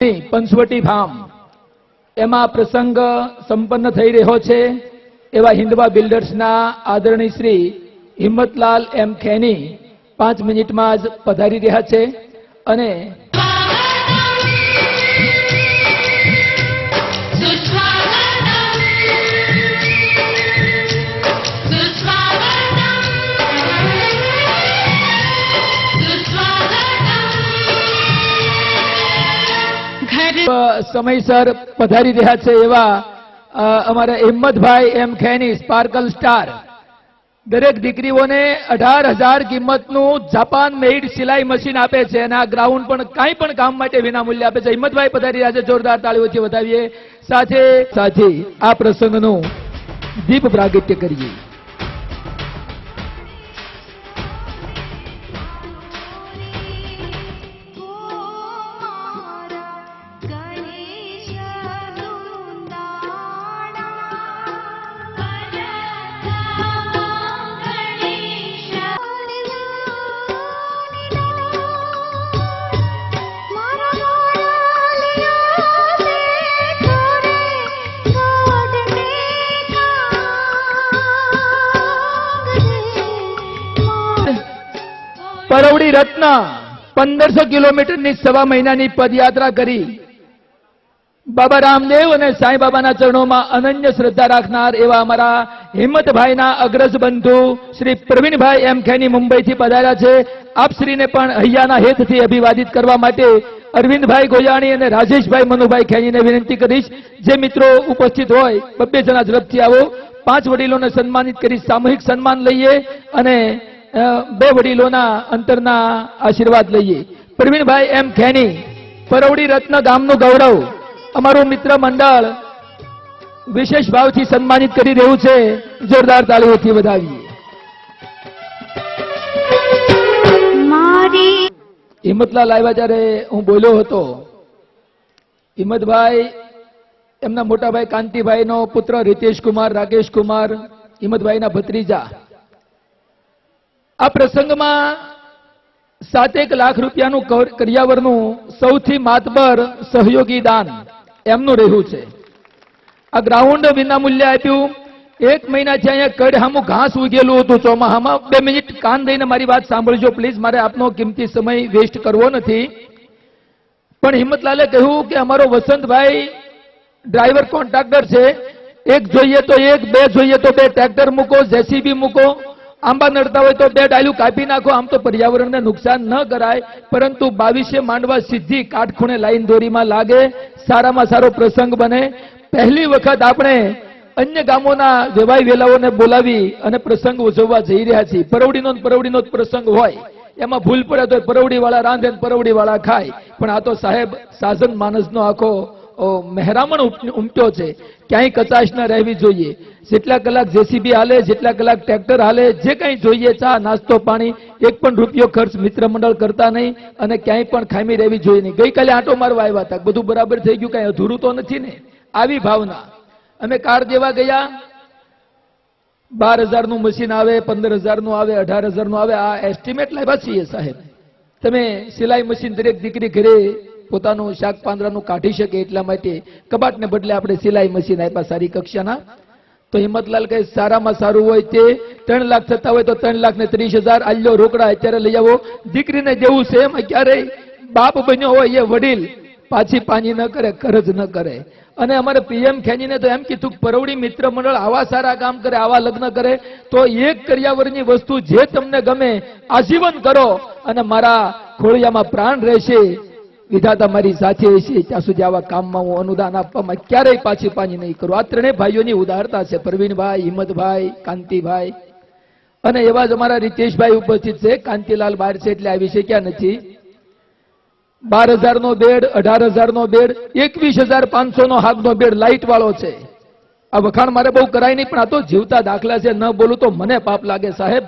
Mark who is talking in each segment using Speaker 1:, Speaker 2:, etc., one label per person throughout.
Speaker 1: Panchavati farm એમાં પ્રસંગ સંપન્ન થઈ રહ્યો છે એવા હિન્દવા બિલ્ડર્સના આદરણીય શ્રી હિંમતલાલ એમ ખેની 5 મિનિટમાં જ પધારી રહ્યા છે અને સમયસર પધારી રહ્યા છે એવા અમારા હિંમતભાઈ એમ ખેની સ્પાર્કલ સ્ટાર દરેક દીકરીઓને 18,000 કિંમતનું જાપાન મેડ સિલાઈ મશીન આપે છે અને આ ગ્રાઉન્ડ પણ કાંઈ પણ કામ માટે વિના મૂલ્ય આપે છે. હિંમતભાઈ પધારી રહ્યા છે, જોરદાર તાળીઓથી વધાવીએ. સાથે સાથે આ પ્રસંગનું દીપ પ્રાગટ્ય કરીએ. પરવડી રત્ન 1500 કિલોમીટરની 1.5 મહિનાની પદયાત્રા કરી બાબા રામદેવ અને સાંઈ બાબાના ચરણોમાં અનન્ય શ્રદ્ધા રાખનાર એવા અમારા હિંમતભાઈના અગ્રજ બંધુ શ્રી પ્રવીણભાઈ એમ ખેની મુંબઈથી પધાર્યા છે. આપ શ્રીને પણ હૈયાના હેતથી અભિવાદિત કરવા માટે અરવિંદભાઈ ગોયાણી અને રાજેશભાઈ મનુભાઈ ખેનીને વિનંતી કરીશ. જે મિત્રો ઉપસ્થિત હોય 2 જણા ઝડપથી આવો. 5 વડીલોને સન્માનિત કરી સામૂહિક સન્માન લઈએ અને 2 વડીલોના અંતરના આશીર્વાદ લઈએ. પ્રવીણભાઈ એમ ખેની પરવડી રત્ન ગામનું ગૌરવ અમારું મિત્ર મંડળ વિશેષ ભાવથી સન્માનિત કરી રહ્યું છે. જોરદાર તાળીઓથી વધાવીએ. હિંમતલાલ આવ્યા ત્યારે હું બોલ્યો હતો, હિંમતભાઈ એમના મોટાભાઈ કાંતિભાઈનો પુત્ર રીતેશ કુમાર, રાકેશ કુમાર, હિંમતભાઈના ભત્રીજા. આ પ્રસંગમાં 7-1 લાખ રૂપિયાનું કરિયાવરનું સૌથી માતબર સહયોગી દાન એમનું રહ્યું છે. આ ગ્રાઉન્ડ વિના મૂલ્ય આપ્યું. 1 મહિનાથી અહીંયા કડહામું ઘાસ ઉગેલું હતું ચોમાહામાં. 2 મિનિટ કાન દઈને મારી વાત સાંભળજો પ્લીઝ, મારે આપનો કિંમતી સમય વેસ્ટ કરવો નથી. પણ હિંમતલાલે કહ્યું કે અમારો વસંતભાઈ ડ્રાઈવર કોન્ટ્રાક્ટર છે, 1 જોઈએ તો 1, 2 જોઈએ તો 2 ટ્રેક્ટર મૂકો, જેસીબી મૂકો, આંબા નડતા હોય તો 2 ડાયલું કાપી નાખો. આમ તો પર્યાવરણને નુકસાન ન કરાય, પરંતુ 22 માંડવા સીધી કાટખૂણે લાઈન દોરીમાં લાગે, સારામાં સારો પ્રસંગ બને. પહેલી વખત આપણે અન્ય ગામોના વેવાઈ વેલાઓને બોલાવી અને પ્રસંગ ઉજવવા જઈ રહ્યા છીએ. પરવડીનો જ પ્રસંગ હોય, એમાં ભૂલ પડે તો પરવડીવાળા રાંધે પરવડીવાળા ખાય. પણ આ તો સાહેબ સાજન માનસનો આખો મહેરામણ ઉમટ્યો છે. ક્યાંય કચાશ ન રહેવી જોઈએ. જેટલા કલાક જેસીબી હાલે, જેટલા કલાક ટ્રેક્ટર હાલે, જે કંઈ જોઈએ ચા નાસ્તો પાણી, 1 પણ રૂપિયો ખર્ચ મિત્ર મંડળ કરતા નહીં અને ક્યાંય પણ ખામી રહેવી જોઈએ નહીં. ગઈકાલે આંટો મારવા આવ્યા હતા, બધું બરાબર થઈ ગયું, કાંઈ અધૂરું તો નથી ને? આવી ભાવના. અમે કાર દેવા ગયા, 12,000નું મશીન આવે, 15,000નું આવે, 18,000નું આવે. આ એસ્ટિમેટ લાવ્યા છીએ સાહેબ. તમે સિલાઈ મશીન દરેક દીકરી ઘરે પોતાનું શાક પાંદડાનું કાઢી શકે એટલા માટે કબાટને બદલે આપણે સિલાઈ મશીન આપ્યા સારી કક્ષાના. તો હિંમતલાલ કહે સારામાં સારું હોય તે 3 લાખ થતા હોય તો 3,30,000 આલ્યો રોકડા અત્યારે લઈ આવો. દીકરીને દેવું છે એમ ક્યારેય બાપ બન્યો હોય એ વડીલ પાછી પાની ન કરે, કરજ ન કરે. અને અમારે પીએમ ખેનીને તો એમ કીધું પરવડી મિત્ર મંડળ આવા સારા કામ કરે, આવા લગ્ન કરે તો 1 કરિયાવરની વસ્તુ જે તમને ગમે આજીવન કરો અને મારા ખોળિયામાં પ્રાણ રહેશે, વિધાતા મારી સાથે હશે ત્યાં સુધી આવા કામમાં હું અનુદાન આપવામાં ક્યારેય પાછી પાની નહીં કરું. આ 3 ભાઈઓની ઉદારતા છે, પ્રવીણભાઈ, હિંમતભાઈ, કાંતિભાઈ. અને એવા જ અમારા રીતેશભાઈ ઉપસ્થિત છે. કાંતિલાલ બહાર છે એટલે આવી શક્યા નથી. 12,000નો બેડ, 18,000નો બેડ, 21,500નો હાગનો બેડ લાઇટ વાળો છે. આ વખાણ મારે બહુ કરાય નહીં, પણ આ તો જીવતા દાખલા છે. ન બોલું તો મને પાપ લાગે સાહેબ.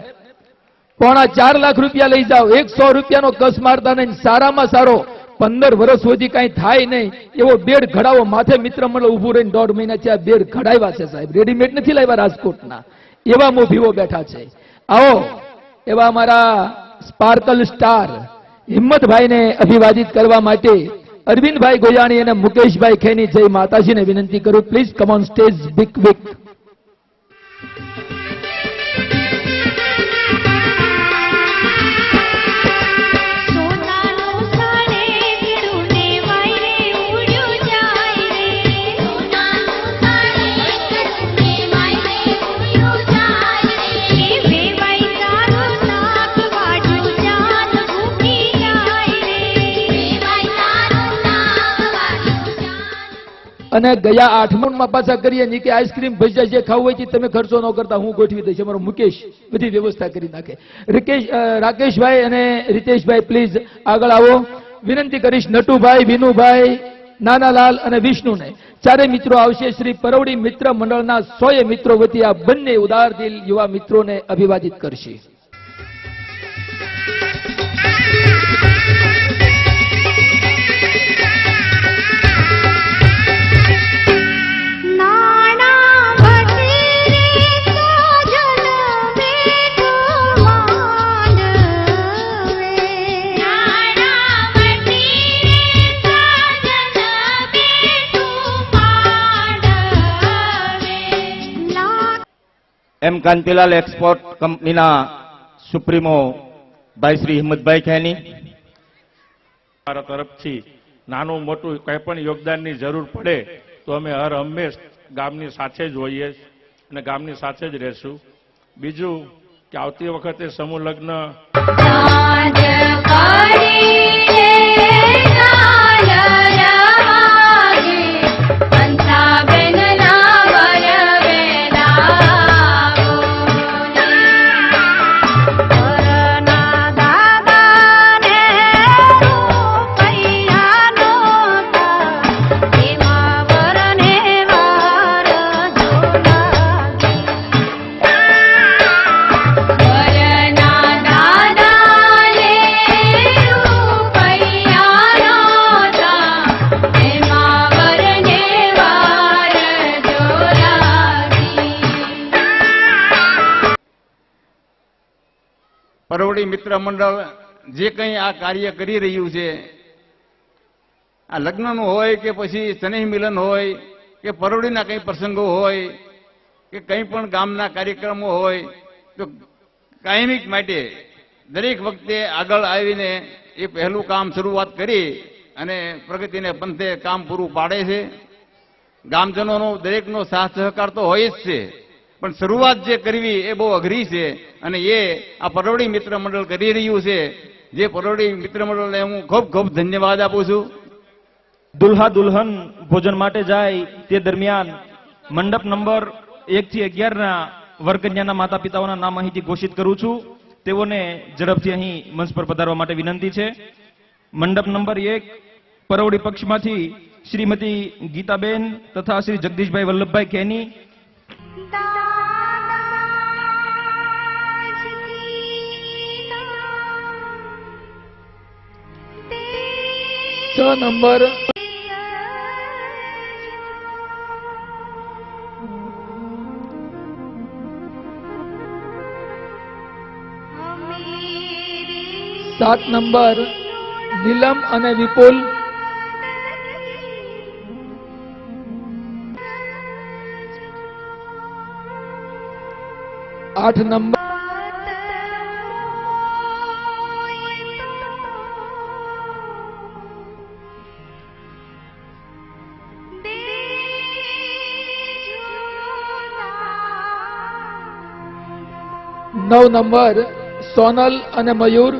Speaker 1: 4.25 લાખ રૂપિયા લઈ જાઓ, 100 રૂપિયાનો કસ મારતા નહીં. સારામાં સારો 15 વર્ષ સુધી કઈ થાય નહીં એવો બેડ ઘડાવો. માથે મિત્ર મંડળ ઉભું રહીને 1.5 મહિનાથી આ બેડ ઘડાવ્યા છે સાહેબ. રેડીમેડ નથી લાવ્યા રાજકોટના, એવા મોભીઓ બેઠા છે. આવો એવા અમારા સ્પાર્કલ સ્ટાર હિંમતભાઈને અભિવાદિત કરવા માટે અરવિંદભાઈ ગોયાણી અને મુકેશભાઈ ખેની જય માતાજીને વિનંતી કરું, please come on stage big big. અને ગયા 8મા પાછા કરીએ ની કે આઈસ્ક્રીમ ભજીયા જે ખાવું હોય તમે ખર્ચો ન કરતા હું ગોઠવી દઈશ. અમારો મુકેશ બધી વ્યવસ્થા કરી નાખે. રાકેશભાઈ અને રીતેશભાઈ પ્લીઝ આગળ આવો. વિનંતી કરીશ નટુભાઈ, વિનુભાઈ, નાનાલાલ અને વિષ્ણુને, ચારે મિત્રો આવશે. શ્રી પરવડી મિત્ર મંડળના 100 મિત્રો વતી આ બંને ઉદાર દિલ યુવા મિત્રોને અભિવાદિત કરશે.
Speaker 2: એમ કાંતિલાલ એક્સપોર્ટ કંપનીના સુપ્રીમો ભાઈ શ્રી હિંમતભાઈ ખેની,
Speaker 3: મારા તરફથી નાનું મોટું કંઈ પણ યોગદાનની જરૂર પડે તો અમે હર હંમેશ ગામની સાથે જ હોઈએ અને ગામની સાથે જ રહેશું. બીજું કે આવતી વખતે સમૂહ લગ્ન
Speaker 2: પરવડી મિત્ર મંડળ જે કંઈ આ કાર્ય કરી રહ્યું છે, આ લગ્નનું હોય કે પછી સ્નેહ મિલન હોય કે પરવડીના કંઈ પ્રસંગો હોય કે કંઈ પણ ગામના કાર્યક્રમો હોય, તો કાયમિક માટે દરેક વખતે આગળ આવીને એ પહેલું કામ શરૂઆત કરી અને પ્રગતિને પંથે કામ પૂરું પાડે છે. ગામજનોનો દરેકનો સાથ સહકાર તો હોય જ છે, પણ શરૂઆત જે કરવી એ બહુ અઘરી છે અને એ આ પરવડી મિત્ર મંડળ કરી રહ્યું છે. જે પરવડી મિત્ર મંડળને હું ખૂબ ખૂબ ધન્યવાદ આપું છું.
Speaker 4: દુલ્હા દુલ્હન ભોજન માટે જાય તે દરમિયાન મંડપ નંબર 1 થી 11 ના વરકન્યાના માતા પિતાઓના નામ અહીંથી ઘોષિત કરું છું. તેઓને ઝડપથી અહીં મંચ પર પધારવા માટે વિનંતી છે. મંડપ નંબર 1 પરવડી પક્ષમાંથી શ્રીમતી ગીતાબેન તથા શ્રી જગદીશભાઈ વલ્લભભાઈ ખેની.
Speaker 1: 6 નંબર સાત નંબર નીલમ અને વિપુલ. 8 નંબર નવ નંબર સોનલ અને મયુર.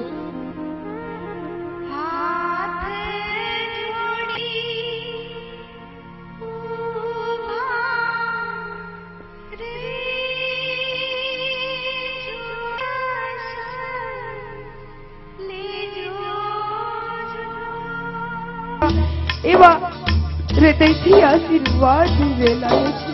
Speaker 5: エヴァ、連れて行ってやしるわ、ジュベラ。